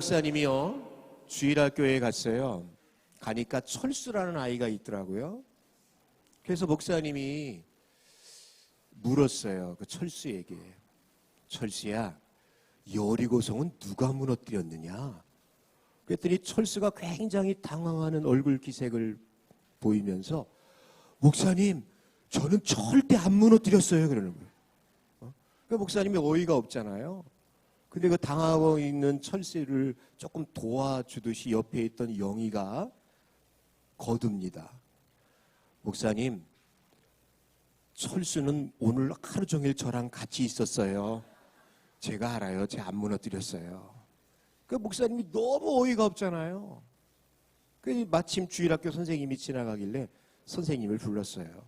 목사님이요, 주일학교에 갔어요. 가니까 철수라는 아이가 있더라고요. 그래서 목사님이 물었어요. 그 철수에게. 철수야, 여리고성은 누가 무너뜨렸느냐? 그랬더니 철수가 굉장히 당황하는 얼굴 기색을 보이면서 목사님, 저는 절대 안 무너뜨렸어요. 그러는 거예요. 그 목사님이 어이가 없잖아요. 근데 그 당하고 있는 철수를 조금 도와주듯이 옆에 있던 영희가 거둡니다. 목사님, 철수는 오늘 하루 종일 저랑 같이 있었어요. 제가 알아요. 제가 안 무너뜨렸어요. 그 목사님이 너무 어이가 없잖아요. 그 마침 주일학교 선생님이 지나가길래 선생님을 불렀어요.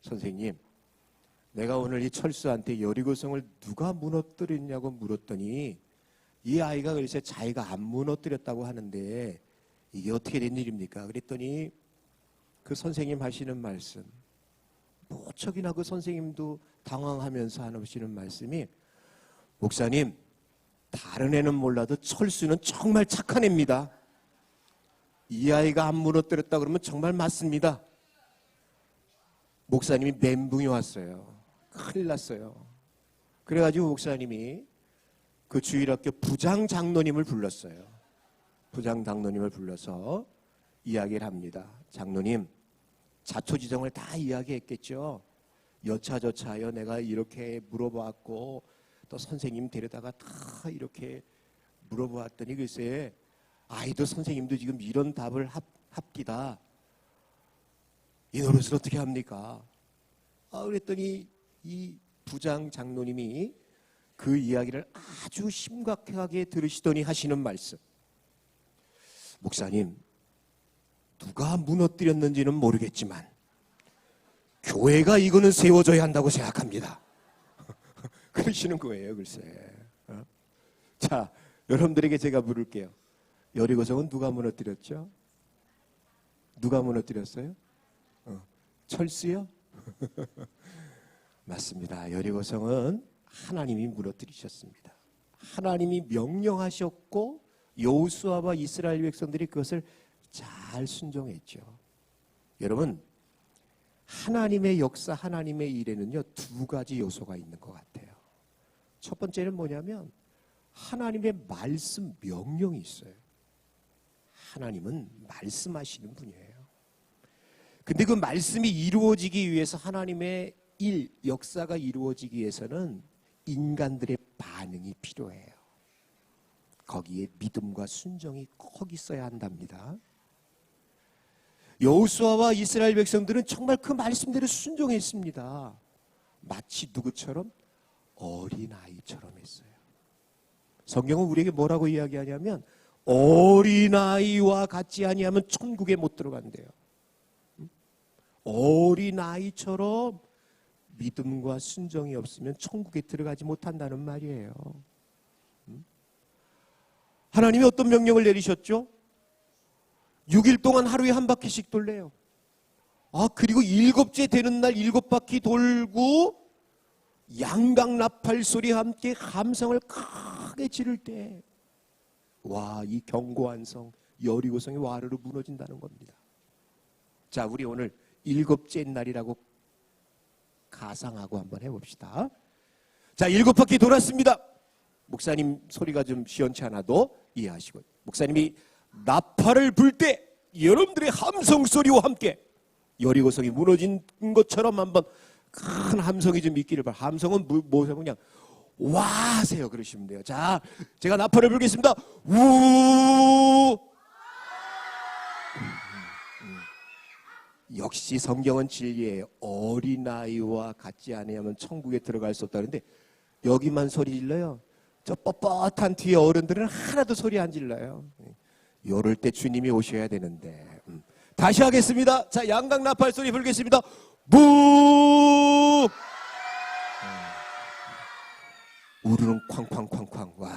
선생님, 내가 오늘 이 철수한테 여리고성을 누가 무너뜨렸냐고 물었더니 이 아이가 글쎄 자기가 안 무너뜨렸다고 하는데 이게 어떻게 된 일입니까? 그랬더니 그 선생님 하시는 말씀, 무척이나 그 선생님도 당황하면서 하시는 말씀이, 목사님, 다른 애는 몰라도 철수는 정말 착한 애입니다. 이 아이가 안 무너뜨렸다 그러면 정말 맞습니다. 목사님이 멘붕이 왔어요. 큰일 났어요. 그래가지고 목사님이 그 주일학교 부장 장로님을 불렀어요. 부장 장로님을 불러서 이야기를 합니다. 장로님, 자초지종을 다 이야기했겠죠. 여차저차하여 내가 이렇게 물어봤고 또 선생님 데려다가 다 이렇게 물어보았더니 글쎄 아이도 선생님도 지금 이런 답을 합디다. 이 노릇을 어떻게 합니까? 그랬더니 이 부장 장로님이 그 이야기를 아주 심각하게 들으시더니 하시는 말씀. 목사님, 누가 무너뜨렸는지는 모르겠지만 교회가 이거는 세워줘야 한다고 생각합니다. 그러시는 거예요, 글쎄. 자, 여러분들에게 제가 물을게요. 여리고성은 누가 무너뜨렸죠? 누가 무너뜨렸어요? 철수요? 맞습니다. 여리고성은 하나님이 무너뜨리셨습니다. 하나님이 명령하셨고 여호수아와 이스라엘 백성들이 그것을 잘 순종했죠. 여러분, 하나님의 역사, 하나님의 일에는요, 두 가지 요소가 있는 것 같아요. 첫 번째는 뭐냐면 하나님의 말씀, 명령이 있어요. 하나님은 말씀하시는 분이에요. 근데 그 말씀이 이루어지기 위해서, 하나님의 일, 역사가 이루어지기 위해서는 인간들의 반응이 필요해요. 거기에 믿음과 순종이 꼭 있어야 한답니다. 여호수아와 이스라엘 백성들은 정말 그 말씀대로 순종했습니다. 마치 누구처럼? 어린아이처럼 했어요. 성경은 우리에게 뭐라고 이야기하냐면 어린아이와 같지 아니하면 천국에 못 들어간대요. 어린아이처럼 믿음과 순종이 없으면 천국에 들어가지 못한다는 말이에요. 하나님이 어떤 명령을 내리셨죠? 6일 동안 하루에 한 바퀴씩 돌래요. 그리고 7째 되는 날 7바퀴 돌고 양각 나팔 소리와 함께 함성을 크게 지를 때, 와, 이 견고한 성 여리고성이 와르르 무너진다는 겁니다. 자, 우리 오늘 7째 날이라고 가상하고 한번 해봅시다. 자, 7바퀴 돌았습니다. 목사님 소리가 좀 시원치 않아도 이해하시고, 목사님이 나팔을 불 때 여러분들의 함성 소리와 함께 여리고성이 무너진 것처럼 한번 큰 함성이 좀 있기를 바랍니다. 함성은 뭐죠? 그냥 와 하세요. 그러시면 돼요. 자, 제가 나팔을 불겠습니다. 우. 역시 성경은 진리예요. 어린아이와 같지 아니하면 천국에 들어갈 수 없다는데 여기만 소리 질러요. 저 뻣뻣한 뒤에 어른들은 하나도 소리 안 질러요. 요럴 때 주님이 오셔야 되는데. 다시 하겠습니다. 자, 양각 나팔 소리 불겠습니다. 부. 우르릉 쾅쾅쾅쾅. 와,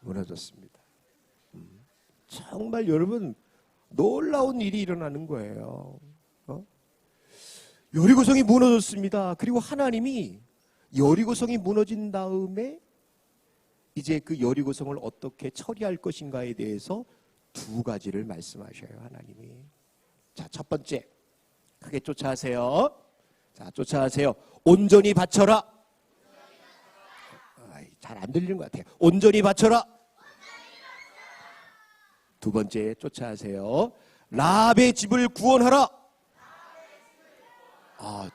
무너졌습니다. 정말 여러분 놀라운 일이 일어나는 거예요. 여리고성이 무너졌습니다. 그리고 하나님이 여리고성이 무너진 다음에 이제 그 여리고성을 어떻게 처리할 것인가에 대해서 두 가지를 말씀하셔요, 하나님이. 자, 첫 번째, 크게 쫓아하세요. 자, 쫓아하세요. 온전히 바쳐라. 잘 안 들리는 것 같아요. 온전히 바쳐라. 두 번째, 쫓아하세요. 라합의 집을 구원하라.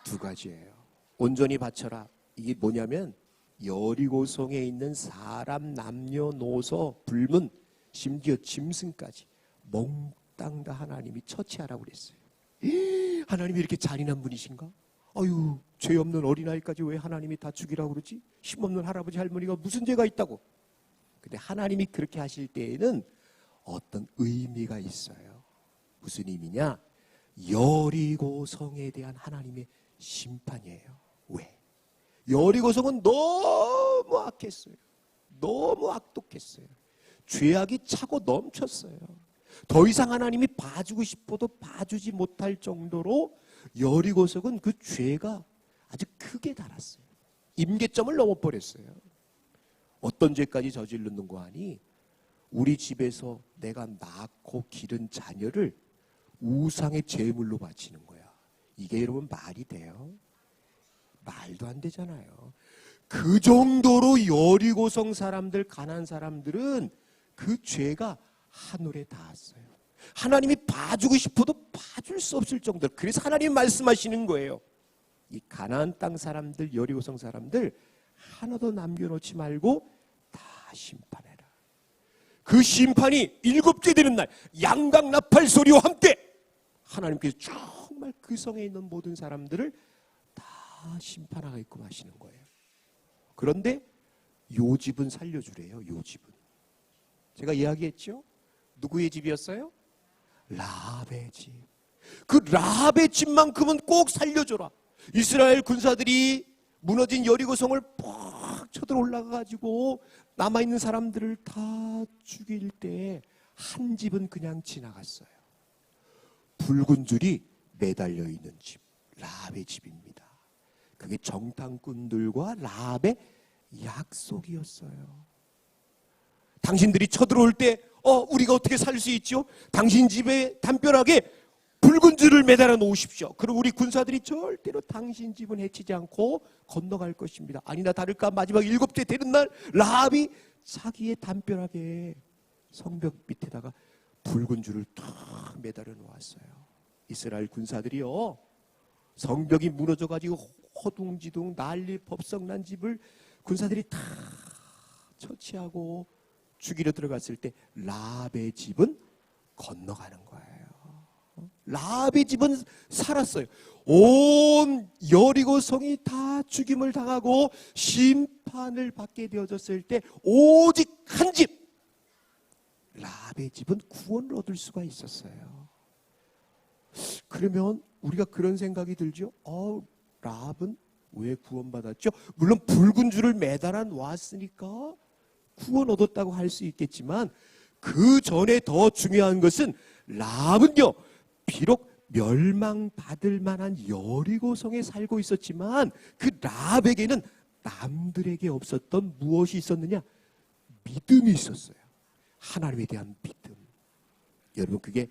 두 가지예요. 온전히 바쳐라. 이게 뭐냐면 여리고성에 있는 사람, 남녀노소, 불문, 심지어 짐승까지 몽땅 다 하나님이 처치하라고 그랬어요. 하나님이 이렇게 잔인한 분이신가? 아유, 죄 없는 어린아이까지 왜 하나님이 다 죽이라고 그러지? 힘없는 할아버지 할머니가 무슨 죄가 있다고? 근데 하나님이 그렇게 하실 때에는 어떤 의미가 있어요. 무슨 의미냐? 여리고성에 대한 하나님의 심판이에요. 왜? 여리고성은 너무 악했어요. 너무 악독했어요. 죄악이 차고 넘쳤어요. 더 이상 하나님이 봐주고 싶어도 봐주지 못할 정도로 여리고성은 그 죄가 아주 크게 달았어요. 임계점을 넘어버렸어요. 어떤 죄까지 저지르는고 하니 우리 집에서 내가 낳고 기른 자녀를 우상의 제물로 바치는 거야. 이게 여러분 말이 돼요? 말도 안 되잖아요. 그 정도로 여리고성 사람들, 가난한 사람들은 그 죄가 하늘에 닿았어요. 하나님이 봐주고 싶어도 봐줄 수 없을 정도로. 그래서 하나님 말씀하시는 거예요. 이 가나안 땅 사람들, 여리고성 사람들 하나도 남겨놓지 말고 다 심판해라. 그 심판이 일곱째 되는 날 양각 나팔 소리와 함께 하나님께서 정말 그 성에 있는 모든 사람들을 다 심판하게끔 하시는 거예요. 그런데 요 집은 살려주래요. 요 집은. 제가 이야기했죠? 누구의 집이었어요? 라합의 집. 그 라합의 집만큼은 꼭 살려줘라. 이스라엘 군사들이 무너진 여리고성을 팍 쳐들어 올라가가지고 남아있는 사람들을 다 죽일 때 한 집은 그냥 지나갔어요. 붉은 줄이 매달려 있는 집, 라합의 집입니다. 그게 정탐꾼들과 라합의 약속이었어요. 당신들이 쳐들어올 때 우리가 어떻게 살 수 있죠? 당신 집에 담벼락에 붉은 줄을 매달아 놓으십시오. 그럼 우리 군사들이 절대로 당신 집은 해치지 않고 건너갈 것입니다. 아니나 다를까 마지막 일곱째 되는 날 라합이 자기의 담벼락에 성벽 밑에다가 붉은 줄을 탁 매달아 놓았어요. 이스라엘 군사들이요, 성벽이 무너져가지고 허둥지둥 난리 법석난 집을 군사들이 다 처치하고 죽이러 들어갔을 때 라합의 집은 건너가는 거예요. 라합의 집은 살았어요. 온 여리고성이 다 죽임을 당하고 심판을 받게 되어졌을 때 오직 한 집, 라합의 집은 구원을 얻을 수가 있었어요. 그러면 우리가 그런 생각이 들죠. 라합은 왜 구원받았죠? 물론 붉은 줄을 매달아 놓았으니까 구원 얻었다고 할 수 있겠지만 그 전에 더 중요한 것은 라합은요, 비록 멸망받을 만한 여리고성에 살고 있었지만 그 라합에게는 남들에게 없었던 무엇이 있었느냐? 믿음이 있었어요. 하나님에 대한 믿음. 여러분, 그게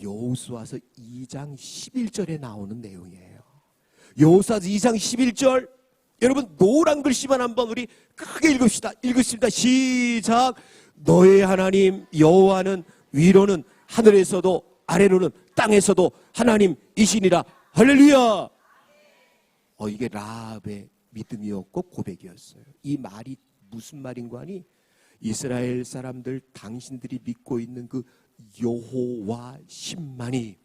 여호수아서 2장 11절에 나오는 내용이에요. 여호수아서 2장 11절, 여러분 노란 글씨만 한번 우리 크게 읽읍시다. 읽읍시다. 시작. 너의 하나님 여호와는 위로는 하늘에서도 아래로는 땅에서도 하나님이시니라. 할렐루야. 이게 라합의 믿음이었고 고백이었어요. 이 말이 무슨 말인가 하니 이스라엘 사람들, 당신들이 믿고 있는 그 여호와 신만이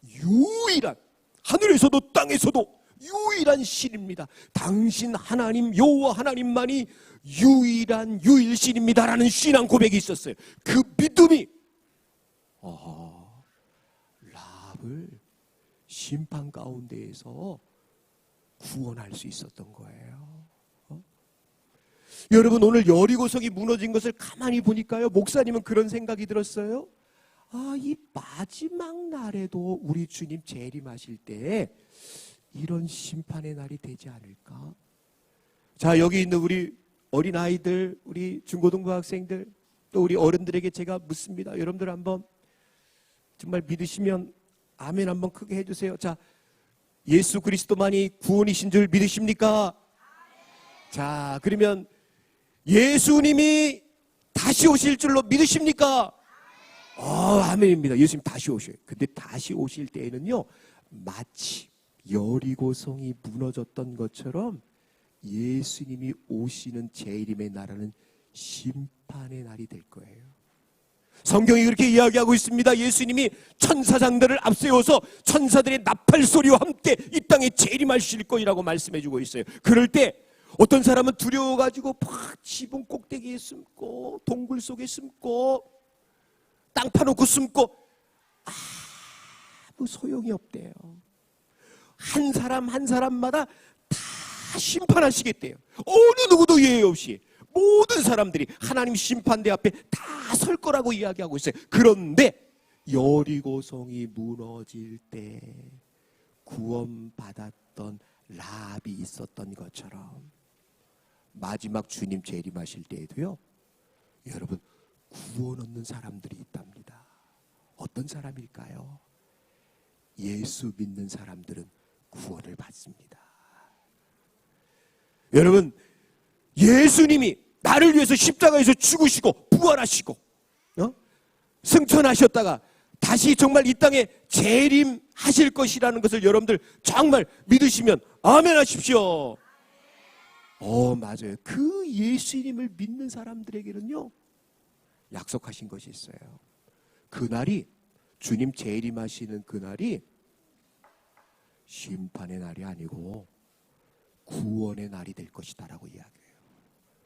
유일한, 하늘에서도 땅에서도 유일한 신입니다. 당신 하나님 여호와 하나님만이 유일한 유일신입니다라는 신앙 고백이 있었어요. 그 믿음이 라합을 심판 가운데에서 구원할 수 있었던 거예요. 여러분, 오늘 여리고성이 무너진 것을 가만히 보니까요, 목사님은 그런 생각이 들었어요. 이 마지막 날에도 우리 주님 재림하실 때 이런 심판의 날이 되지 않을까? 자, 여기 있는 우리 어린아이들, 우리 중고등부 학생들, 또 우리 어른들에게 제가 묻습니다. 여러분들 한번 정말 믿으시면 아멘 한번 크게 해주세요. 자, 예수 그리스도만이 구원이신 줄 믿으십니까? 자, 그러면 예수님이 다시 오실 줄로 믿으십니까? 아멘입니다. 예수님 다시 오셔요. 근데 다시 오실 때에는요, 마치 여리고성이 무너졌던 것처럼 예수님이 오시는 재림의 나라는 심판의 날이 될 거예요. 성경이 그렇게 이야기하고 있습니다. 예수님이 천사장들을 앞세워서 천사들의 나팔 소리와 함께 이 땅에 재림하실 것이라고 말씀해주고 있어요. 그럴 때 어떤 사람은 두려워가지고 막 지붕 꼭대기에 숨고 동굴 속에 숨고 땅 파놓고 숨고 아무 소용이 없대요. 한 사람 한 사람마다 다 심판하시겠대요. 어느 누구도 예외 없이 모든 사람들이 하나님 심판대 앞에 다 설 거라고 이야기하고 있어요. 그런데 여리고성이 무너질 때 구원받았던 라합이 있었던 것처럼 마지막 주님 재림하실 때에도요, 여러분 구원 얻는 사람들이 있답니다. 어떤 사람일까요? 예수 믿는 사람들은 구원을 받습니다. 여러분, 예수님이 나를 위해서 십자가에서 죽으시고 부활하시고 승천하셨다가 다시 정말 이 땅에 재림하실 것이라는 것을 여러분들 정말 믿으시면 아멘 하십시오. 맞아요. 그 예수님을 믿는 사람들에게는요, 약속하신 것이 있어요. 그날이, 주님 재림하시는 그날이 심판의 날이 아니고 구원의 날이 될 것이다 라고 이야기해요.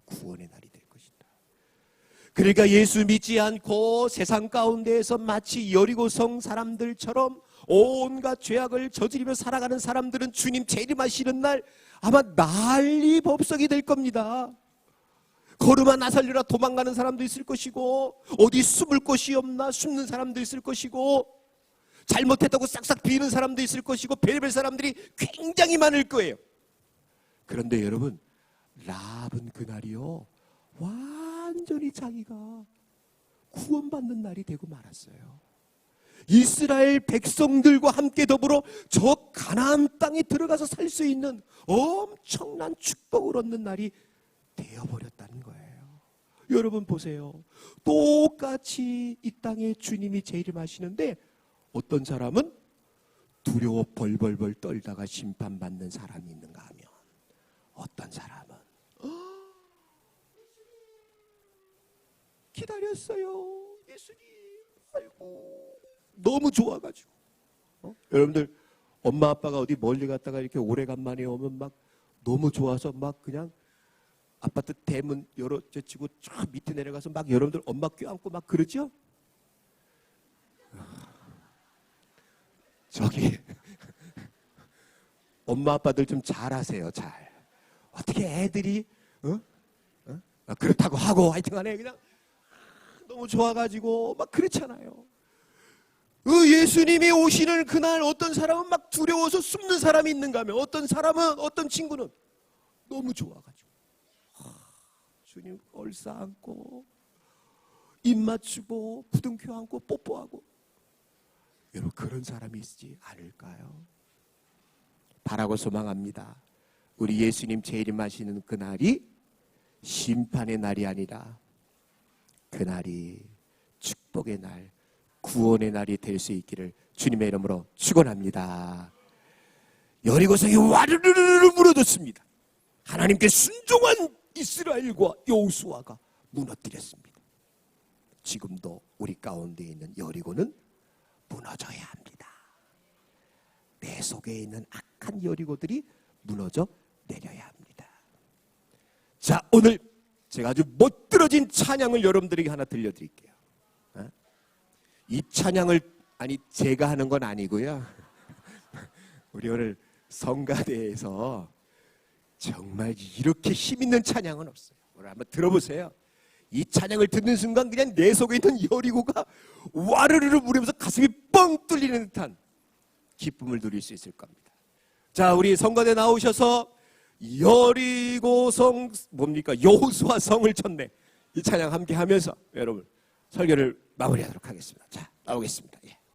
구원의 날이 될 것이다. 그러니까 예수 믿지 않고 세상 가운데에서 마치 여리고성 사람들처럼 온갖 죄악을 저지르며 살아가는 사람들은 주님 재림하시는 날 아마 난리 법석이 될 겁니다. 걸음아 나 살려라 도망가는 사람도 있을 것이고, 어디 숨을 곳이 없나 숨는 사람도 있을 것이고, 잘못했다고 싹싹 비는 사람도 있을 것이고, 별별 사람들이 굉장히 많을 거예요. 그런데 여러분, 라합은 그날이요, 완전히 자기가 구원받는 날이 되고 말았어요. 이스라엘 백성들과 함께 더불어 저 가나안 땅에 들어가서 살 수 있는 엄청난 축복을 얻는 날이 되어버렸다는 거예요. 여러분 보세요. 똑같이 이 땅에 주님이 재림하시는데 어떤 사람은 두려워 벌벌벌 떨다가 심판받는 사람이 있는가 하면, 어떤 사람은 기다렸어요. 예수님, 아이고 너무 좋아가지고 여러분들 엄마 아빠가 어디 멀리 갔다가 이렇게 오래간만에 오면 막 너무 좋아서 막 그냥 아파트 대문 열어 제치고 쫙 밑에 내려가서 막 여러분들 엄마 껴안고 막 그러죠? 저기 엄마 아빠들 좀 잘하세요. 잘 어떻게 애들이 그렇다고 하고 하여튼간에 그냥 너무 좋아가지고 막 그렇잖아요. 예수님이 오시는 그날 어떤 사람은 막 두려워서 숨는 사람이 있는가 하면, 어떤 사람은, 어떤 친구는 너무 좋아가지고 주님 얼싸안고 입 맞추고 부둥켜 안고 뽀뽀하고, 여러분 그런 사람이 있지 않을까요? 바라고 소망합니다. 우리 예수님 재림하시는 그날이 심판의 날이 아니라 그날이 축복의 날, 구원의 날이 될 수 있기를 주님의 이름으로 축원합니다. 여리고성이 와르르르 무너졌습니다. 하나님께 순종한 이스라엘과 여호수아가 무너뜨렸습니다. 지금도 우리 가운데 있는 여리고는 무너져야 합니다. 내 속에 있는 악한 여리고들이 무너져 내려야 합니다. 자, 오늘 제가 아주 멋들어진 찬양을 여러분들에게 하나 들려드릴게요. 이 찬양을 제가 하는 건 아니고요. 우리 오늘 성가대에서 정말 이렇게 힘 있는 찬양은 없어요. 오늘 한번 들어보세요. 이 찬양을 듣는 순간 그냥 내 속에 있는 여리고가 와르르르 부르면서 가슴이 뻥 뚫리는 듯한 기쁨을 누릴 수 있을 겁니다. 자, 우리 성가대 나오셔서 여리고성 뭡니까? 여호수아 성을 쳤네. 이 찬양 함께 하면서 여러분 설교를 마무리하도록 하겠습니다. 자, 나오겠습니다. 예.